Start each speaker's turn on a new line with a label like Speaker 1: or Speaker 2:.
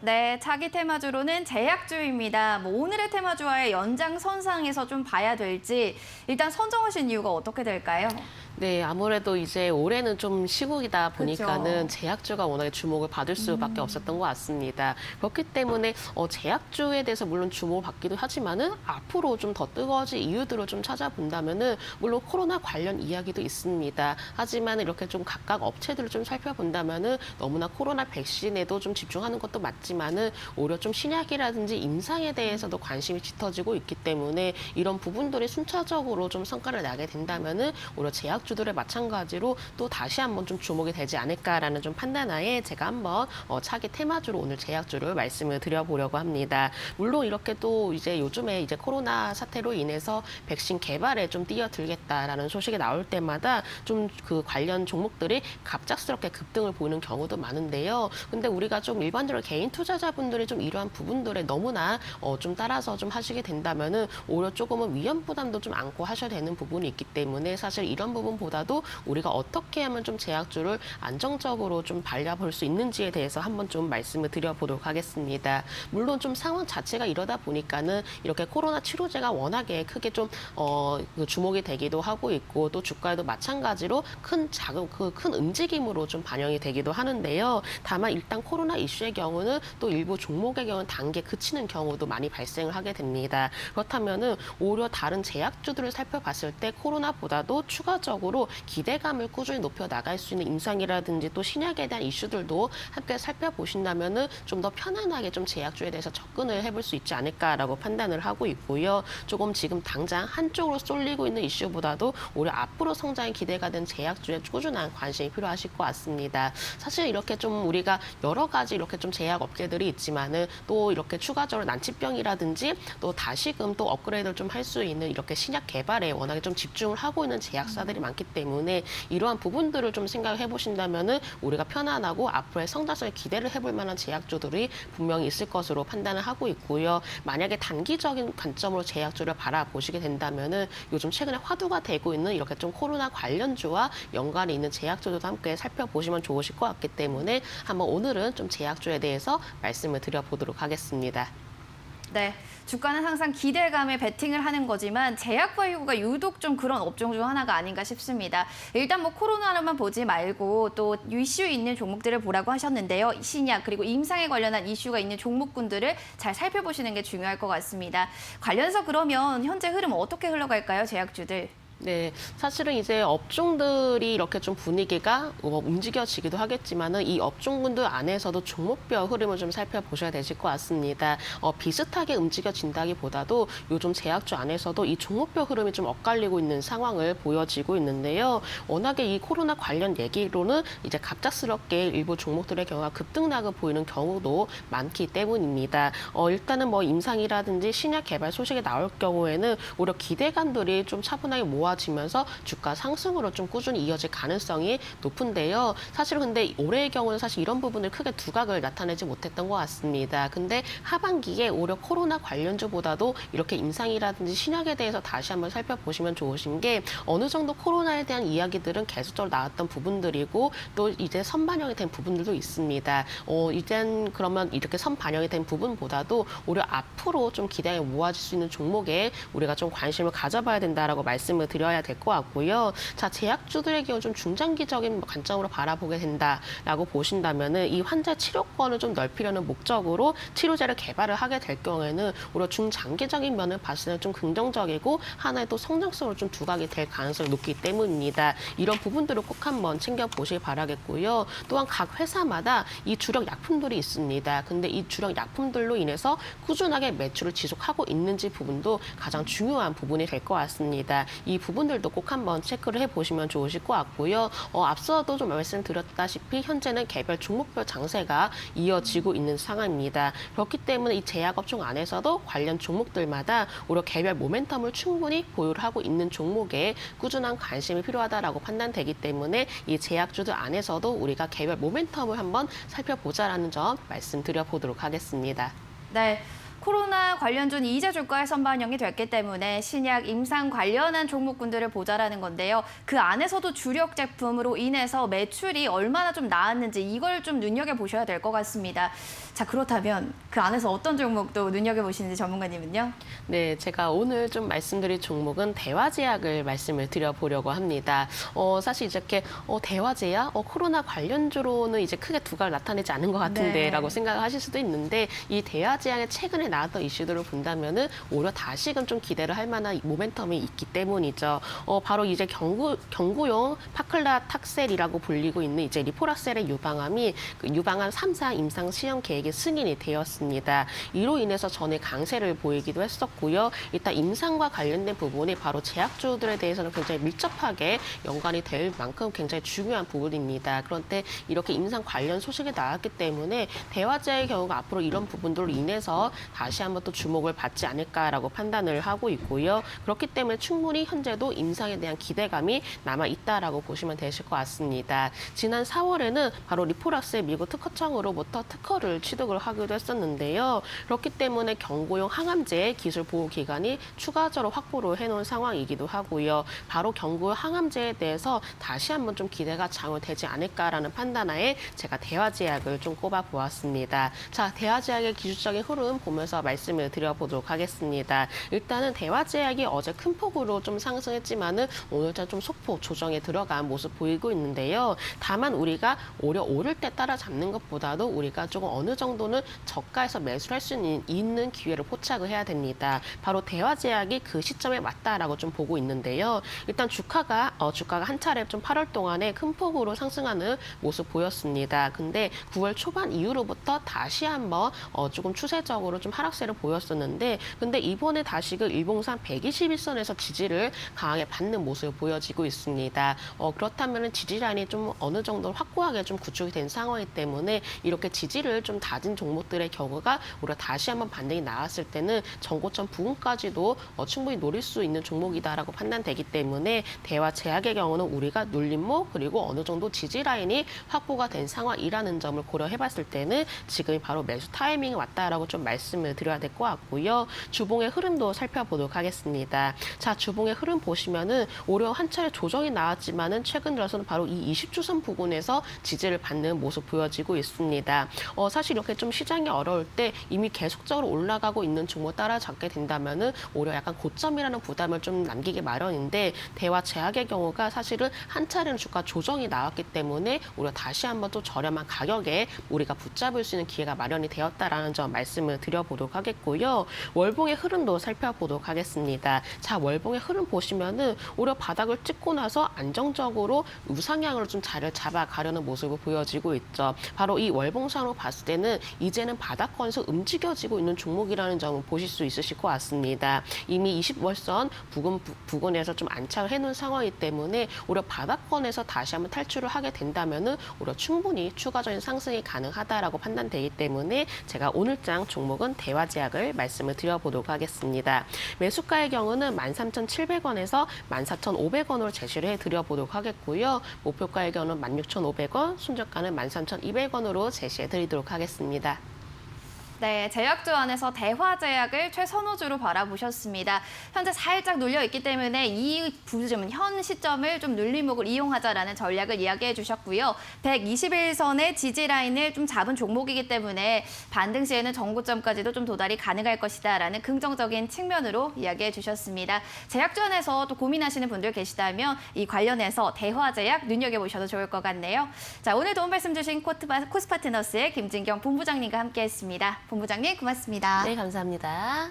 Speaker 1: 네, 차기 테마주로는 제약주입니다. 오늘의 테마주와의 연장선상에서 좀 봐야 될지 일단 선정하신 이유가 어떻게 될까요?
Speaker 2: 네, 아무래도 이제 올해는 좀 시국이다 보니까는
Speaker 1: 그죠.
Speaker 2: 제약주가 워낙에 주목을 받을 수밖에 없었던 것 같습니다. 그렇기 때문에 제약주에 대해서 물론 주목을 받기도 하지만은 앞으로 좀 더 뜨거워질 이유들을 좀 찾아본다면은 물론 코로나 관련 이야기도 있습니다. 하지만 이렇게 좀 각각 업체들을 좀 살펴본다면은 너무나 코로나 백신에도 좀 집중하는 것도 맞지만은 오히려 좀 신약이라든지 임상에 대해서도 관심이 짙어지고 있기 때문에 이런 부분들이 순차적으로 좀 성과를 나게 된다면은 오히려 제약주들의 마찬가지로 또 다시 한번 좀 주목이 되지 않을까라는 좀 판단하에 제가 한번 차기 테마주로 오늘 제약주를 말씀을 드려보려고 합니다. 물론 이렇게 또 이제 요즘에 이제 코로나 사태로 인해서 백신 개발에 좀 뛰어들겠다라는 소식이 나올 때마다 좀 그 관련 종목들이 갑작스럽게 급등을 보이는 경우도 많은데요. 근데 우리가 좀 일반적으로 개인 투자자분들이 좀 이러한 부분들에 너무나 좀 따라서 좀 하시게 된다면은 오히려 조금은 위험 부담도 좀 안고 하셔야 되는 부분이 있기 때문에 사실 이런 부분보다도 우리가 어떻게 하면 좀 제약주를 안정적으로 좀 발려볼 수 있는지에 대해서 한번 좀 말씀을 드려보도록 하겠습니다. 물론 좀 상황 자체가 이러다 보니까는 이렇게 코로나 치료제가 워낙에 크게 좀 주목이 되기도 하고 있고 또 주가에도 마찬가지로 큰 움직임으로 좀 반영이 되기도 하는데요. 다만 일단 코로나 이슈의 경우는 또 일부 종목의 경우는 단계 그치는 경우도 많이 발생을 하게 됩니다. 그렇다면은 오히려 다른 제약주들을 살펴봤을 때 코로나보다도 추가적으로 기대감을 꾸준히 높여 나갈 수 있는 임상이라든지 또 신약에 대한 이슈들도 함께 살펴보신다면은 좀 더 편안하게 좀 제약주에 대해서 접근을 해볼 수 있지 않을까라고 판단을 하고 있고요. 조금 지금 당장 한쪽으로 쏠리고 있는 이슈보다도 오히려 앞으로 성장이 기대가 된 제약주에 꾸준한 관심이 필요하실 것 같습니다. 사실 이렇게 좀 우리가 여러 가지 이렇게 좀 제약 업계들이 있지만은 또 이렇게 추가적으로 난치병이라든지 또 다시금 또 업그레이드를 좀 할 수 있는 이렇게 신약 개발에 워낙에 좀 집중을 하고 있는 제약사들이 많기 때문에 이러한 부분들을 좀 생각을 해보신다면은 우리가 편안하고 앞으로의 성장성에 기대를 해볼 만한 제약주들이 분명히 있을 것으로 판단을 하고 있고요. 만약에 단기적인 관점으로 제약주를 바라보시게 된다면은 요즘 최근에 화두가 되고 있는 이렇게 좀 코로나 관련주와 연관이 있는 제약주들도 함께 살펴보시면 좋으실 것 같기 때문에 한번 오늘은 좀 제약주에 대해서 말씀을 드려보도록 하겠습니다.
Speaker 1: 네, 주가는 항상 기대감에 베팅을 하는 거지만 제약바이오가 유독 좀 그런 업종 중 하나가 아닌가 싶습니다. 일단 코로나로만 보지 말고 또 이슈 있는 종목들을 보라고 하셨는데요. 신약 그리고 임상에 관련한 이슈가 있는 종목군들을 잘 살펴보시는 게 중요할 것 같습니다. 관련해서 그러면 현재 흐름 어떻게 흘러갈까요, 제약주들?
Speaker 2: 네, 사실은 이제 업종들이 이렇게 좀 분위기가 움직여지기도 하겠지만은 이 업종군들 안에서도 종목별 흐름을 좀 살펴보셔야 되실 것 같습니다. 비슷하게 움직여진다기보다도 요즘 제약주 안에서도 이 종목별 흐름이 좀 엇갈리고 있는 상황을 보여지고 있는데요. 워낙에 이 코로나 관련 얘기로는 이제 갑작스럽게 일부 종목들의 경우가 급등락을 보이는 경우도 많기 때문입니다. 일단은 임상이라든지 신약 개발 소식이 나올 경우에는 오히려 기대감들이 좀 차분하게 모아지면서 주가 상승으로 좀 꾸준히 이어질 가능성이 높은데요. 사실 근데 올해의 경우는 사실 이런 부분을 크게 두각을 나타내지 못했던 것 같습니다. 근데 하반기에 오히려 코로나 관련주보다도 이렇게 임상이라든지 신약에 대해서 다시 한번 살펴보시면 좋으신 게 어느 정도 코로나에 대한 이야기들은 계속적으로 나왔던 부분들이고 또 이제 선반영이 된 부분들도 있습니다. 이젠 그러면 이렇게 선반영이 된 부분보다도 오히려 앞으로 좀 기대가 모아질 수 있는 종목에 우리가 좀 관심을 가져봐야 된다라고 말씀을 드려야 될 것 같고요. 자, 제약주들의 경우 좀 중장기적인 관점으로 바라보게 된다라고 보신다면은 이 환자 치료권을 좀 넓히려는 목적으로 치료제를 개발을 하게 될 경우에는 오히려 중장기적인 면을 봤을 때 좀 긍정적이고 하나의 또 성장성으로 좀 두각이 될 가능성이 높기 때문입니다. 이런 부분들을 꼭 한번 챙겨보시기 바라겠고요. 또한 각 회사마다 이 주력 약품들이 있습니다. 근데 이 주력 약품들로 인해서 꾸준하게 매출을 지속하고 있는지 부분도 가장 중요한 부분이 될 것 같습니다. 이 부분들도 꼭 한번 체크를 해보시면 좋으실 것 같고요. 앞서도 좀 말씀드렸다시피 현재는 개별 종목별 장세가 이어지고 있는 상황입니다. 그렇기 때문에 이 제약업종 안에서도 관련 종목들마다 오히려 개별 모멘텀을 충분히 보유를 하고 있는 종목에 꾸준한 관심이 필요하다라고 판단되기 때문에 이 제약주들 안에서도 우리가 개별 모멘텀을 한번 살펴보자라는 점 말씀드려보도록 하겠습니다.
Speaker 1: 네. 코로나 관련주는 이제 주가에 선반영이 됐기 때문에 신약, 임상 관련한 종목군들을 보자라는 건데요. 그 안에서도 주력 제품으로 인해서 매출이 얼마나 좀 나았는지 이걸 좀 눈여겨보셔야 될 것 같습니다. 자, 그렇다면 그 안에서 어떤 종목도 눈여겨보시는지 전문가님은요?
Speaker 2: 네, 제가 오늘 좀 말씀드릴 종목은 대화제약을 말씀을 드려보려고 합니다. 사실 이렇게 대화제약, 코로나 관련주로는 이제 크게 두각을 나타내지 않은 것 같은데라고 생각하실 수도 있는데 이 대화제약의 최근에 나왔던 이슈들을 본다면은 오히려 다시금 좀 기대를 할 만한 모멘텀이 있기 때문이죠. 바로 이제 경구용 파클라탁셀이라고 불리고 있는 이제 리포락셀의 유방암이 그 유방암 3사 임상 시험 계획에 승인이 되었습니다. 이로 인해서 전에 강세를 보이기도 했었고요. 일단 임상과 관련된 부분이 바로 제약주들에 대해서는 굉장히 밀접하게 연관이 될 만큼 굉장히 중요한 부분입니다. 그런데 이렇게 임상 관련 소식이 나왔기 때문에 대화제의 경우가 앞으로 이런 부분들로 인해서 다시 한번 또 주목을 받지 않을까라고 판단을 하고 있고요. 그렇기 때문에 충분히 현재도 임상에 대한 기대감이 남아 있다라고 보시면 되실 것 같습니다. 지난 4월에는 바로 리포락스의 미국 특허청으로부터 특허를 취득을 하기도 했었는데요. 그렇기 때문에 경구용 항암제 기술 보호 기간이 추가적으로 확보를 해놓은 상황이기도 하고요. 바로 경구용 항암제에 대해서 다시 한번 좀 기대가 장을되지 않을까라는 판단하에 제가 대화제약을 좀 꼽아보았습니다. 자, 대화제약의 기술적인 흐름 보면서 말씀을 드려보도록 하겠습니다. 일단은 대화제약이 어제 큰 폭으로 좀 상승했지만은 오늘자 좀 소폭 조정에 들어간 모습 보이고 있는데요. 다만 우리가 오를 때 따라잡는 것보다도 우리가 조금 어느 정도는 저가에서 매수를 할 수 있는 기회를 포착을 해야 됩니다. 바로 대화제약이 그 시점에 맞다라고 좀 보고 있는데요. 일단 주가가 한 차례 좀 8월 동안에 큰 폭으로 상승하는 모습 보였습니다. 근데 9월 초반 이후로부터 다시 한번 조금 추세적으로 좀 하락세를 보였었는데 근데 이번에 다시금 일봉상 121선에서 지지를 강하게 받는 모습을 보여지고 있습니다. 그렇다면 지지 라인이 좀 어느 정도 확고하게 좀 구축이 된 상황이기 때문에 이렇게 지지를 좀 다진 종목들의 경우가 우리가 다시 한번 반등이 나왔을 때는 전고점 부근까지도 충분히 노릴 수 있는 종목이다라고 판단되기 때문에 대화제약의 경우는 우리가 눌림목 그리고 어느 정도 지지 라인이 확보가 된 상황이라는 점을 고려해봤을 때는 지금이 바로 매수 타이밍이 왔다라고 좀 말씀을 드려야 될 것 같고요. 주봉의 흐름도 살펴보도록 하겠습니다. 자, 주봉의 흐름 보시면은 오히려 한 차례 조정이 나왔지만은 최근 들어서는 바로 이 20주선 부근에서 지지를 받는 모습 보여지고 있습니다. 사실 이렇게 좀 시장이 어려울 때 이미 계속적으로 올라가고 있는 종목 따라잡게 된다면은 오히려 약간 고점이라는 부담을 좀 남기기 마련인데 대화제약의 경우가 사실은 한 차례는 주가 조정이 나왔기 때문에 우리가 다시 한번 또 저렴한 가격에 우리가 붙잡을 수 있는 기회가 마련이 되었다라는 점 말씀을 드려보도록 하겠고요. 월봉의 흐름도 살펴보도록 하겠습니다. 자, 월봉의 흐름 보시면은 오히려 바닥을 찍고 나서 안정적으로 우상향으로 좀 자리를 잡아가려는 모습을 보여지고 있죠. 바로 이 월봉상으로 봤을 때는 이제는 바닥권에서 움직여지고 있는 종목이라는 점을 보실 수 있으실 것 같습니다. 이미 20월선 부근에서 좀 안착을 해놓은 상황이기 때문에 오히려 바닥권에서 다시 한번 탈출을 하게 된다면은 오히려 충분히 추가적인 상승이 가능하다라고 판단되기 때문에 제가 오늘장 종목은 대화제약을 말씀을 드려보도록 하겠습니다. 매수가의 경우는 13,700원에서 14,500원으로 제시를 해드려보도록 하겠고요. 목표가의 경우는 16,500원, 순저가는 13,200원으로 제시해드리도록 하겠습니다.
Speaker 1: 네, 제약주 안에서 대화제약을 최선호주로 바라보셨습니다. 현재 살짝 눌려있기 때문에 이 부분, 현 시점을 좀 눌림목을 이용하자라는 전략을 이야기해 주셨고요. 121선의 지지 라인을 좀 잡은 종목이기 때문에 반등 시에는 전고점까지도 좀 도달이 가능할 것이다라는 긍정적인 측면으로 이야기해 주셨습니다. 제약주 안에서 또 고민하시는 분들 계시다면 이 관련해서 대화제약 눈여겨보셔도 좋을 것 같네요. 자, 오늘 도움 말씀 주신 코스파트너스의 김진경 본부장님과 함께했습니다. 본부장님 고맙습니다.
Speaker 2: 네, 감사합니다.